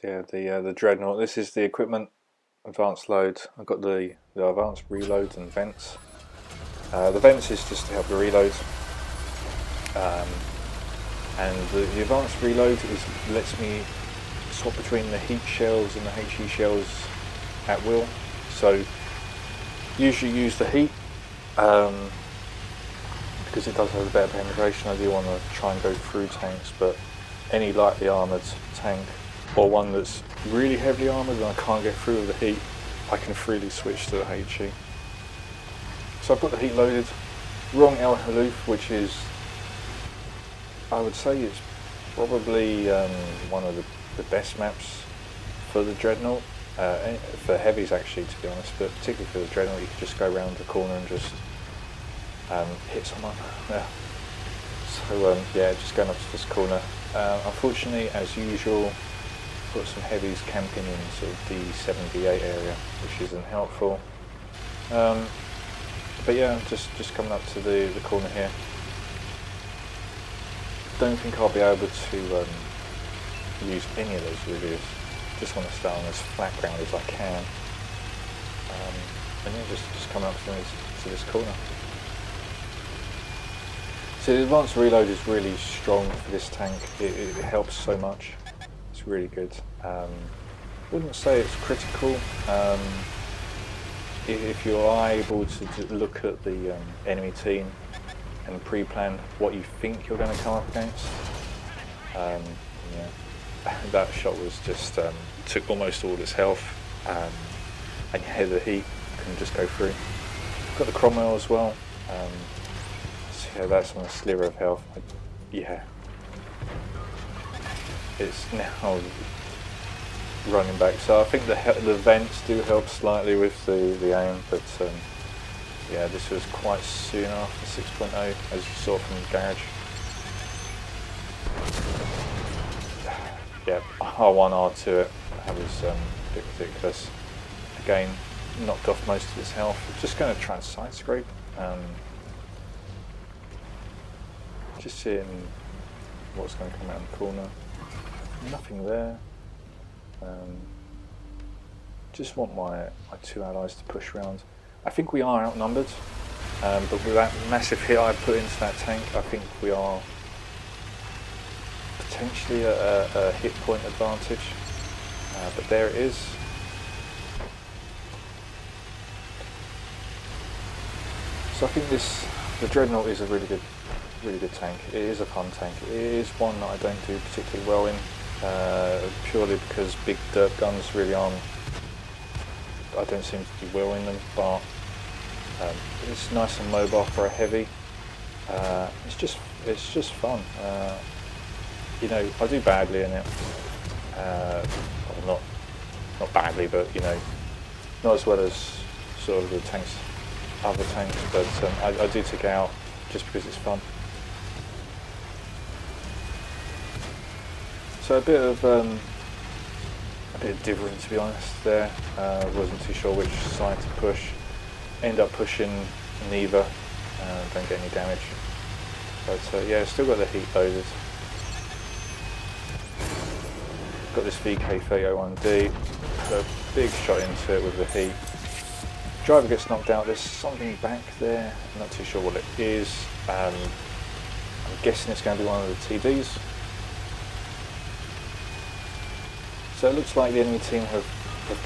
So yeah, the Dreadnought. This is the equipment, advanced load. I've got the advanced reloads and vents. The vents is just to help the reload, and the advanced reload lets me swap between the heat shells and the HE shells at will. So usually use the heat because it does have a better penetration. I do want to try and go through tanks, but any lightly armoured tank or one that's really heavily armoured and I can't get through with the heat, I can freely switch to the HE. So I've got the heat loaded. Wrong El Haloof, which is, I would say, it's probably one of the best maps for the Dreadnought. For heavies actually, to be honest, but particularly for the Dreadnought, you can just go around the corner and just hit someone. Yeah. So yeah, just going up to this corner. Unfortunately, as usual, got some heavies camping in sort of D7, D8 area, which isn't helpful. But yeah, just coming up to the corner here. Don't think I'll be able to use any of those reviews. Just want to start on as flat ground as I can. And then just coming up to this corner. So the advanced reload is really strong for this tank. It helps so much. It's really good. Wouldn't say it's critical. If you are able to look at the enemy team and pre-plan what you think you're going to come up against, yeah, that shot was just took almost all its health, and yeah, the heat can just go through. Got the Cromwell as well. So yeah, that's on a sliver of health. Yeah, it's now running back, so I think the vents do help slightly with the aim, but yeah, this was quite soon after 6.0, as you saw from the garage. Yeah, R1, R2 it, that was a bit ridiculous. Again, knocked off most of his health. Just going to try and side scrape. Just seeing what's going to come out in the corner. Nothing there. Just want my two allies to push around. I think we are outnumbered, but with that massive hit I put into that tank, I think we are potentially a hit point advantage. But there it is. So I think the Dreadnought is a really good tank. It is a fun tank. It is one that I don't do particularly well in. Purely because big dirt guns really aren't, I don't seem to do well in them, but it's nice and mobile for a heavy. It's just fun. You know, I do badly in it. Well, not badly, but you know, not as well as sort of the other tanks, but I do take it out just because it's fun. So a bit of different, to be honest. There, wasn't too sure which side to push. End up pushing neither. Don't get any damage. But yeah, still got the heat loaded. Got this VK301D. Put a big shot into it with the heat. Driver gets knocked out. There's something back there. I'm not too sure what it is. I'm guessing it's going to be one of the TVs. So it looks like the enemy team have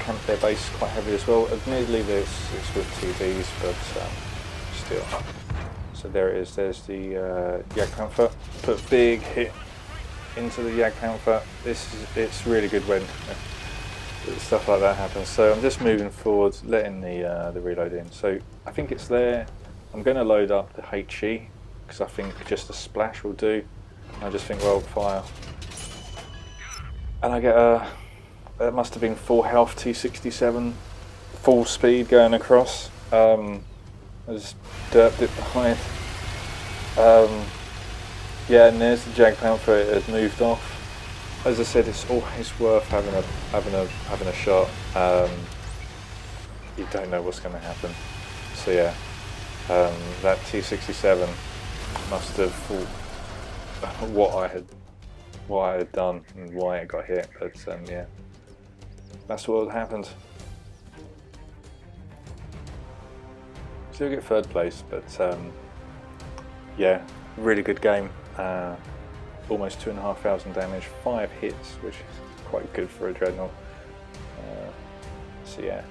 camped their base quite heavily as well. Admittedly, it's with TVs, but still. So there it is. There's the Jagdpanther. Put a big hit into the Jagdpanther. It's really good when stuff like that happens. So I'm just moving forward, letting the reload in. So I think it's there. I'm going to load up the HE because I think just a splash will do. I just think, well, fire. And I get that must have been full health T67, full speed going across. I just derped it behind. Yeah, and there's the Jagdpanther. It has moved off. As I said, it's always worth having a shot. You don't know what's going to happen. So yeah, that T67 must have thought what what I had done and why it got hit, but yeah, that's what had happened. Still get third place, but yeah, really good game. Almost 2,500 damage, 5 hits, which is quite good for a Dreadnought. So yeah,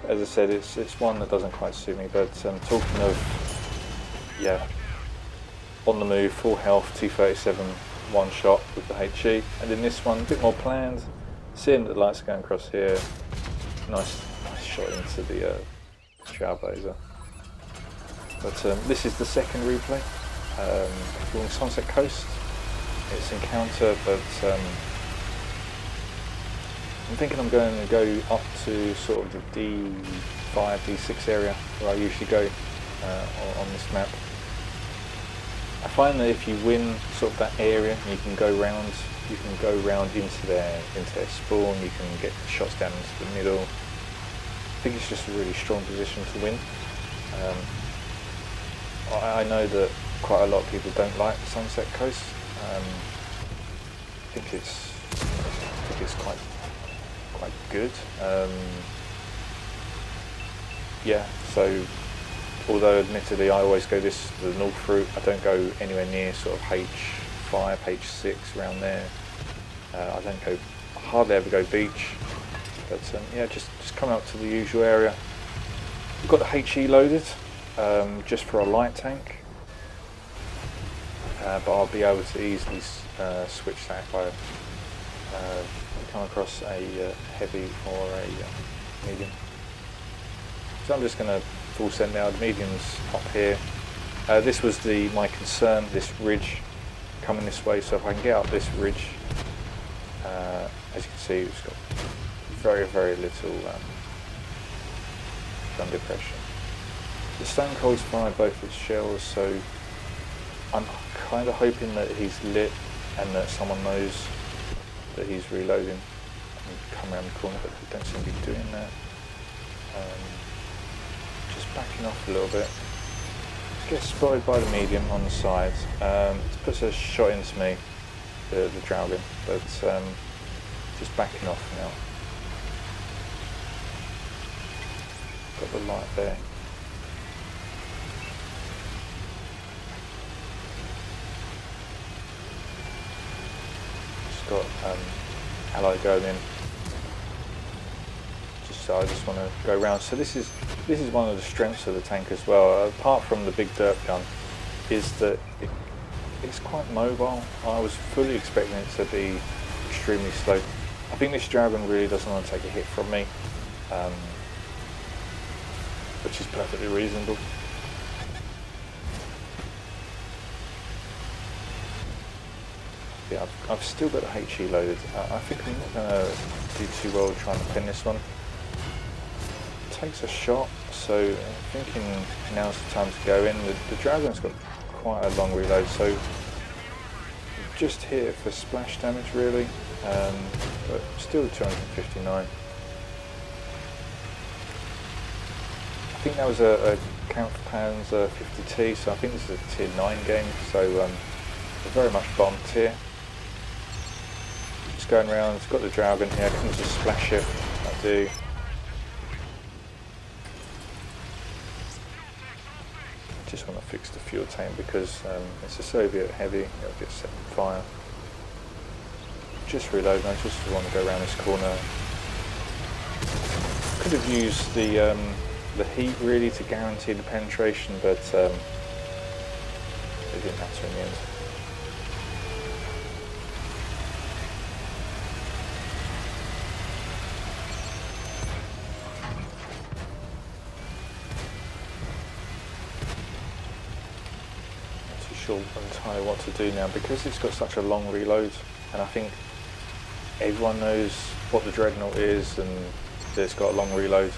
as I said, it's one that doesn't quite suit me. But talking of, yeah, on the move, full health, T-37, one shot with the HE, and in this one a bit more planned. Seeing that the lights are going across here, nice shot into the Trailblazer. But this is the second replay along Sunset Coast. It's Encounter, but I'm thinking I'm going to go up to sort of the D5, D6 area where I usually go on this map. I find that if you win sort of that area, you can go round into their spawn. You can get shots down into the middle. I think it's just a really strong position to win. I know that quite a lot of people don't like the Sunset Coast. I think it's quite good. Yeah, so although admittedly I always go the north route, I don't go anywhere near sort of H5, H6 around there. I hardly ever go beach, but yeah, just coming up to the usual area. We've got the HE loaded, just for a light tank, but I'll be able to easily switch that if I come across a heavy or a medium. So I'm just going to full send now. The medium's up here. This was my concern, this ridge coming this way, so if I can get up this ridge, as you can see, it's got very, very little gun depression. The Stone Cold's fired both its shells, so I'm kind of hoping that he's lit and that someone knows that he's reloading and come around the corner, but they don't seem to be doing that. Just backing off a little bit. Get spotted by the medium on the sides. It puts a shot into me, the Dragon, but just backing off now. Got the light there. Just got ally going in. So I just want to go around. So this is one of the strengths of the tank as well, apart from the big dirt gun, is that it's quite mobile. I was fully expecting it to be extremely slow. I think this Dragon really doesn't want to take a hit from me, which is perfectly reasonable. Yeah, I've still got the HE loaded. I think I'm not going to do too well trying to pin this one. Takes a shot, so I'm thinking now's the time to go in. The Dragon's got quite a long reload, so just hit it for splash damage really, but still 259. I think that was a Kampfpanzer 50T, so I think this is a tier 9 game, so very much bottom tier. Just going around, it's got the Dragon here, I can just splash it, I do. Just want to fix the fuel tank because it's a Soviet heavy, it'll get set on fire. Just reloading, I just want to go around this corner. Could have used the heat really to guarantee the penetration, but it didn't matter in the end. Sure entirely what to do now because it's got such a long reload, and I think everyone knows what the Dreadnought is and that it's got a long reload.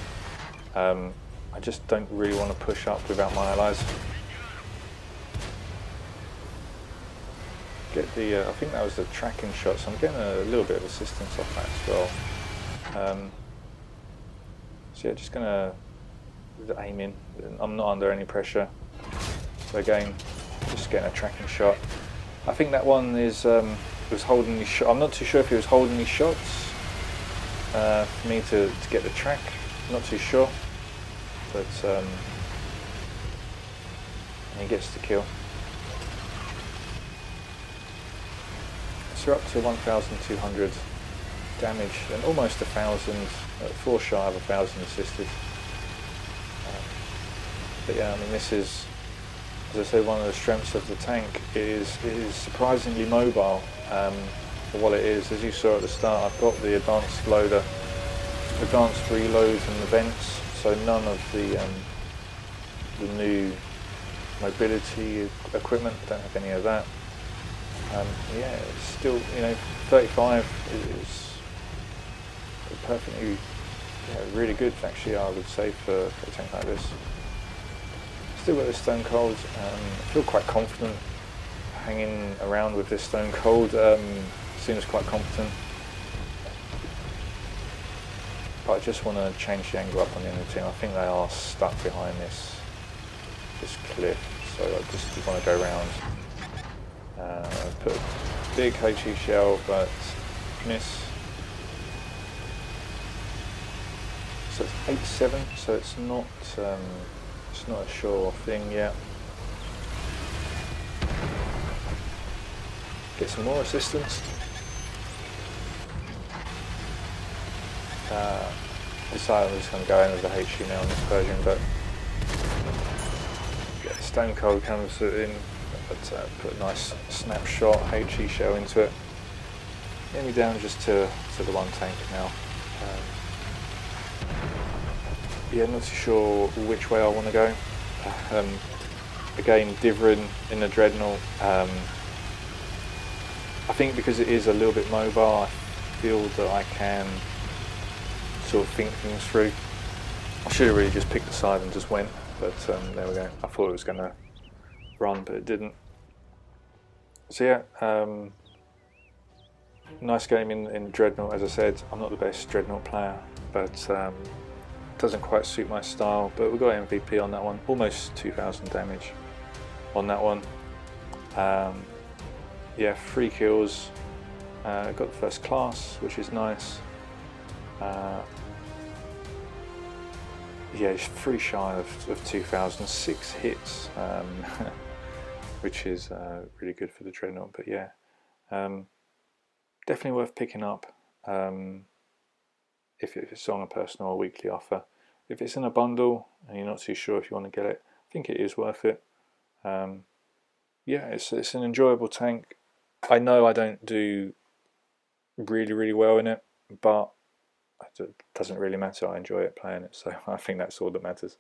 I just don't really want to push up without my allies. Get the I think that was the tracking shot, so I'm getting a little bit of assistance off that as well. So yeah, just gonna aim in. I'm not under any pressure, so again just getting a tracking shot. I think that one is was holding his shot. I'm not too sure if he was holding his shots for me to get the track. I'm not too sure, but he gets the kill. So we're up to 1,200 damage and almost 1,000, 4 shy of 1,000 assisted. But yeah, I mean, this is, as I say, one of the strengths of the tank is it is surprisingly mobile for what it is. As you saw at the start, I've got the advanced loader, advanced reloads and the vents, so none of the new mobility equipment, don't have any of that. Yeah, it's still, 35 is perfectly, really good actually, I would say, for a tank like this. Still got this Stone Cold. I feel quite confident hanging around with this Stone Cold. Seems quite competent. But I just want to change the angle up on the enemy team. I think they are stuck behind this cliff, so I just want to go around. Put a big HE shell, but miss. So it's 8-7, so it's not a sure thing yet. Get some more assistance. Decided I'm just going to go in with the HE now on this version, but get the Stone Cold comes in. But put a nice snapshot HE shell into it. Get me down just to the one tank now. Yeah, not too sure which way I want to go. Again, Divrin in the Dreadnought. I think because it is a little bit mobile, I feel that I can sort of think things through. I should have really just picked a side and just went, but there we go. I thought it was going to run, but it didn't. So yeah, nice game in Dreadnought. As I said, I'm not the best Dreadnought player, but doesn't quite suit my style. But we got MVP on that one, almost 2,000 damage on that one. Yeah, 3 kills. Got the first class, which is nice. Yeah, just 3 shy of 2,000, 6 hits. Which is really good for the Dreadnought, but yeah, definitely worth picking up if it's on a personal or weekly offer. If it's in a bundle and you're not too sure if you want to get it, I think it is worth it. Yeah, it's an enjoyable tank. I know I don't do really well in it, but it doesn't really matter. I enjoy it playing it, so I think that's all that matters.